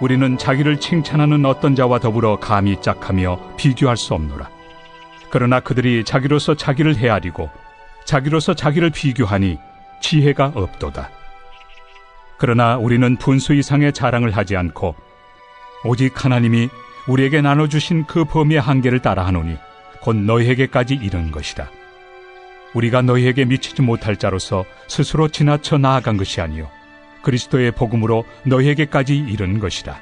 우리는 자기를 칭찬하는 어떤 자와 더불어 감히 짝하며 비교할 수 없노라. 그러나 그들이 자기로서 자기를 헤아리고 자기로서 자기를 비교하니 지혜가 없도다. 그러나 우리는 분수 이상의 자랑을 하지 않고 오직 하나님이 우리에게 나눠주신 그 범위의 한계를 따라하노니 곧 너희에게까지 이른 것이다. 우리가 너희에게 미치지 못할 자로서 스스로 지나쳐 나아간 것이 아니요 그리스도의 복음으로 너희에게까지 이른 것이다.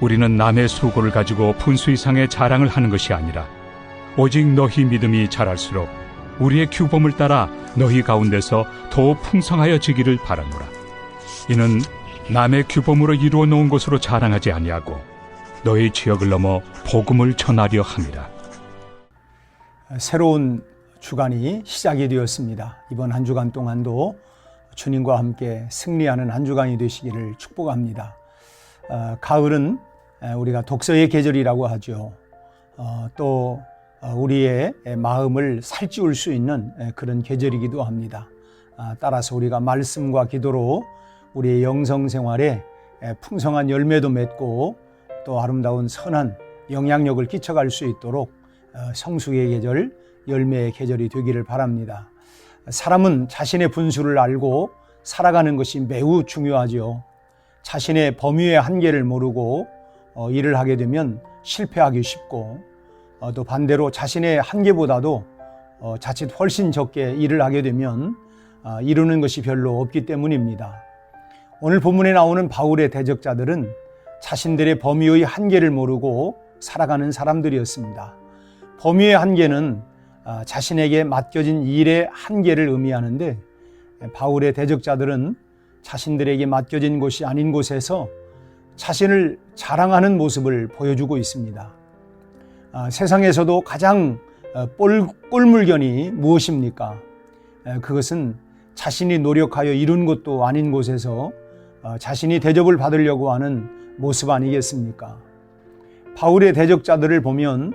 우리는 남의 수고를 가지고 분수 이상의 자랑을 하는 것이 아니라 오직 너희 믿음이 자랄수록 우리의 규범을 따라 너희 가운데서 더욱 풍성하여지기를 바라노라. 이는 남의 규범으로 이루어 놓은 것으로 자랑하지 아니하고 너희 지역을 넘어 복음을 전하려 함이라. 새로운 주간이 시작이 되었습니다. 이번 한 주간 동안도 주님과 함께 승리하는 한 주간이 되시기를 축복합니다. 가을은 우리가 독서의 계절이라고 하죠. 또 우리의 마음을 살찌울 수 있는 그런 계절이기도 합니다. 따라서 우리가 말씀과 기도로 우리의 영성 생활에 풍성한 열매도 맺고 또 아름다운 선한 영향력을 끼쳐갈 수 있도록 성숙의 계절, 열매의 계절이 되기를 바랍니다. 사람은 자신의 분수를 알고 살아가는 것이 매우 중요하죠. 자신의 범위의 한계를 모르고 일을 하게 되면 실패하기 쉽고 또 반대로 자신의 한계보다도 자칫 훨씬 적게 일을 하게 되면 이루는 것이 별로 없기 때문입니다. 오늘 본문에 나오는 바울의 대적자들은 자신들의 범위의 한계를 모르고 살아가는 사람들이었습니다. 범위의 한계는 자신에게 맡겨진 일의 한계를 의미하는데 바울의 대적자들은 자신들에게 맡겨진 곳이 아닌 곳에서 자신을 자랑하는 모습을 보여주고 있습니다. 세상에서도 가장 꼴물견이 무엇입니까? 그것은 자신이 노력하여 이룬 것도 아닌 곳에서 자신이 대접을 받으려고 하는 모습 아니겠습니까? 바울의 대적자들을 보면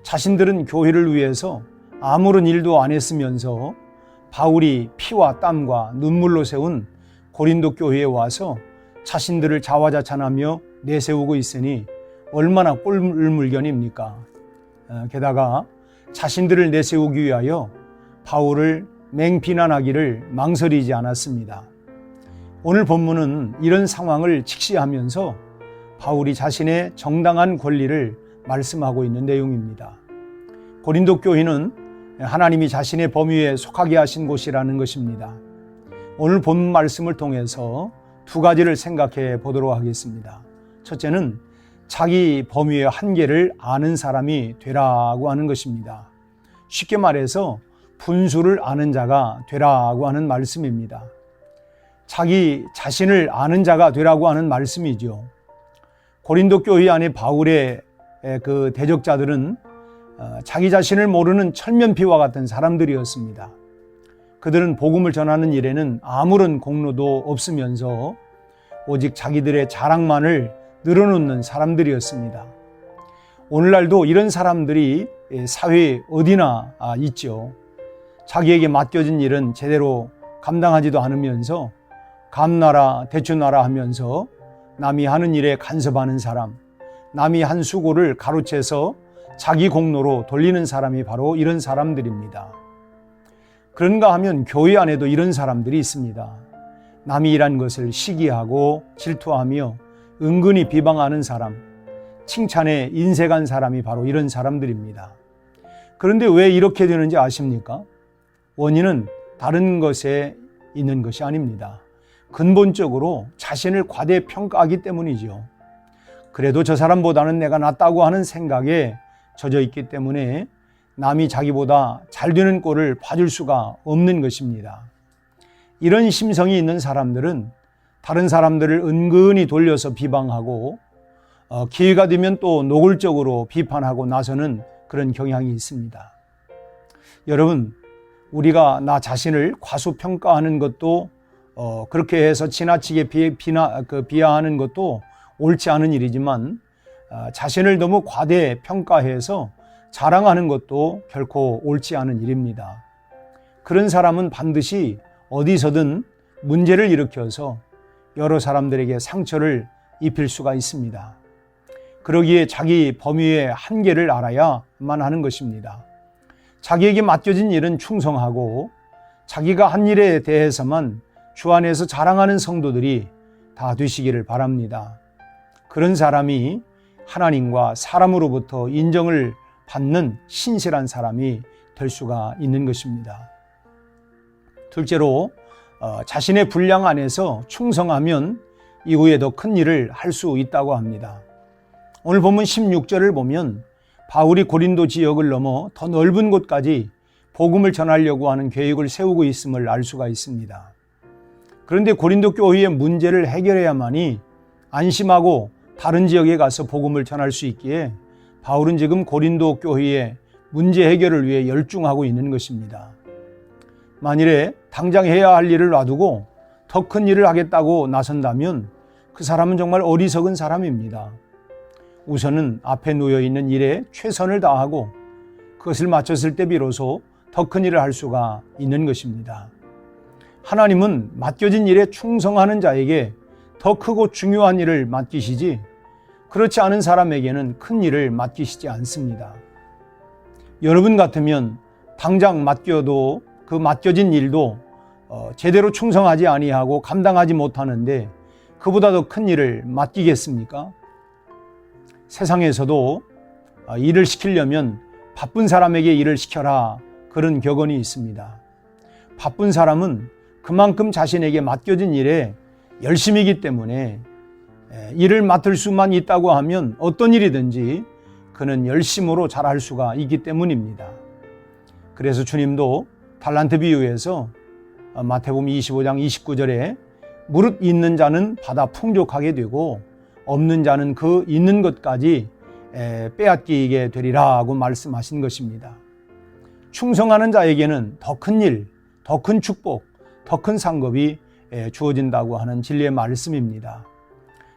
자신들은 교회를 위해서 아무런 일도 안 했으면서 바울이 피와 땀과 눈물로 세운 고린도 교회에 와서 자신들을 자화자찬하며 내세우고 있으니 얼마나 꼴물견입니까? 게다가 자신들을 내세우기 위하여 바울을 맹비난하기를 망설이지 않았습니다. 오늘 본문은 이런 상황을 직시하면서 바울이 자신의 정당한 권리를 말씀하고 있는 내용입니다. 고린도 교회는 하나님이 자신의 범위에 속하게 하신 곳이라는 것입니다. 오늘 본 말씀을 통해서 두 가지를 생각해 보도록 하겠습니다. 첫째는 자기 범위의 한계를 아는 사람이 되라고 하는 것입니다. 쉽게 말해서 분수를 아는 자가 되라고 하는 말씀입니다. 자기 자신을 아는 자가 되라고 하는 말씀이죠. 고린도 교회 안에 바울의 그 대적자들은 자기 자신을 모르는 철면피와 같은 사람들이었습니다. 그들은 복음을 전하는 일에는 아무런 공로도 없으면서 오직 자기들의 자랑만을 늘어놓는 사람들이었습니다. 오늘날도 이런 사람들이 사회에 어디나 있죠. 자기에게 맡겨진 일은 제대로 감당하지도 않으면서 감나라 대추나라 하면서 남이 하는 일에 간섭하는 사람, 남이 한 수고를 가로채서 자기 공로로 돌리는 사람이 바로 이런 사람들입니다. 그런가 하면 교회 안에도 이런 사람들이 있습니다. 남이 일한 것을 시기하고 질투하며 은근히 비방하는 사람, 칭찬에 인색한 사람이 바로 이런 사람들입니다. 그런데 왜 이렇게 되는지 아십니까? 원인은 다른 것에 있는 것이 아닙니다. 근본적으로 자신을 과대평가하기 때문이죠. 그래도 저 사람보다는 내가 낫다고 하는 생각에 젖어 있기 때문에 남이 자기보다 잘 되는 꼴을 봐줄 수가 없는 것입니다. 이런 심성이 있는 사람들은 다른 사람들을 은근히 돌려서 비방하고 기회가 되면 또 노골적으로 비판하고 나서는 그런 경향이 있습니다. 여러분, 우리가 나 자신을 과소평가하는 것도 그렇게 해서 지나치게 비하하는 것도 옳지 않은 일이지만 자신을 너무 과대평가해서 자랑하는 것도 결코 옳지 않은 일입니다. 그런 사람은 반드시 어디서든 문제를 일으켜서 여러 사람들에게 상처를 입힐 수가 있습니다. 그러기에 자기 범위의 한계를 알아야만 하는 것입니다. 자기에게 맡겨진 일은 충성하고 자기가 한 일에 대해서만 주 안에서 자랑하는 성도들이 다 되시기를 바랍니다. 그런 사람이 하나님과 사람으로부터 인정을 받는 신실한 사람이 될 수가 있는 것입니다. 둘째로 자신의 분량 안에서 충성하면 이후에 더 큰 일을 할 수 있다고 합니다. 오늘 본문 16절을 보면 바울이 고린도 지역을 넘어 더 넓은 곳까지 복음을 전하려고 하는 계획을 세우고 있음을 알 수가 있습니다. 그런데 고린도 교회의 문제를 해결해야만이 안심하고 다른 지역에 가서 복음을 전할 수 있기에 바울은 지금 고린도 교회의 문제 해결을 위해 열중하고 있는 것입니다. 만일에 당장 해야 할 일을 놔두고 더 큰 일을 하겠다고 나선다면 그 사람은 정말 어리석은 사람입니다. 우선은 앞에 놓여있는 일에 최선을 다하고 그것을 마쳤을 때 비로소 더 큰 일을 할 수가 있는 것입니다. 하나님은 맡겨진 일에 충성하는 자에게 더 크고 중요한 일을 맡기시지 그렇지 않은 사람에게는 큰 일을 맡기시지 않습니다. 여러분 같으면 당장 맡겨도 그 맡겨진 일도 제대로 충성하지 아니하고 감당하지 못하는데 그보다 더 큰 일을 맡기겠습니까? 세상에서도 일을 시키려면 바쁜 사람에게 일을 시켜라 그런 격언이 있습니다. 바쁜 사람은 그만큼 자신에게 맡겨진 일에 열심이기 때문에 일을 맡을 수만 있다고 하면 어떤 일이든지 그는 열심으로 잘할 수가 있기 때문입니다. 그래서 주님도 달란트 비유에서 마태복음 25장 29절에 무릇 있는 자는 받아 풍족하게 되고 없는 자는 그 있는 것까지 빼앗기게 되리라고 말씀하신 것입니다. 충성하는 자에게는 더 큰 일, 더 큰 축복, 더 큰 상급이 주어진다고 하는 진리의 말씀입니다.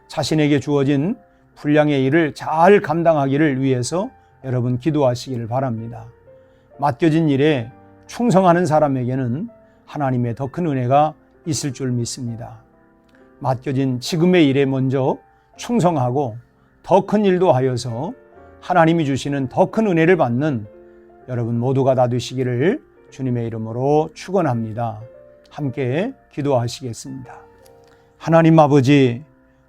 자신에게 주어진 분량의 일을 잘 감당하기를 위해서 여러분 기도하시기를 바랍니다. 맡겨진 일에 충성하는 사람에게는 하나님의 더 큰 은혜가 있을 줄 믿습니다. 맡겨진 지금의 일에 먼저 충성하고 더 큰 일도 하여서 하나님이 주시는 더 큰 은혜를 받는 여러분 모두가 다 되시기를 주님의 이름으로 축원합니다. 함께 기도하시겠습니다. 하나님 아버지,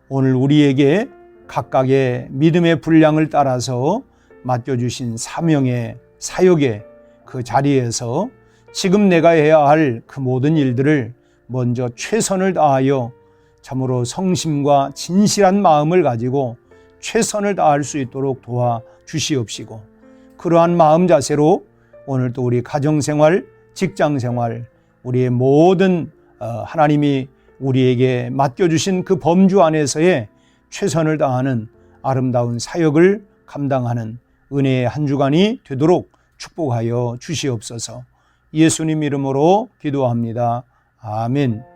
오늘 우리에게 각각의 믿음의 분량을 따라서 맡겨주신 사명의 사역의 그 자리에서 지금 내가 해야 할 그 모든 일들을 먼저 최선을 다하여 참으로 성심과 진실한 마음을 가지고 최선을 다할 수 있도록 도와주시옵시고 그러한 마음 자세로 오늘도 우리 가정생활, 직장생활, 우리의 모든 하나님이 우리에게 맡겨주신 그 범주 안에서의 최선을 다하는 아름다운 사역을 감당하는 은혜의 한 주간이 되도록 축복하여 주시옵소서. 예수님 이름으로 기도합니다. 아멘.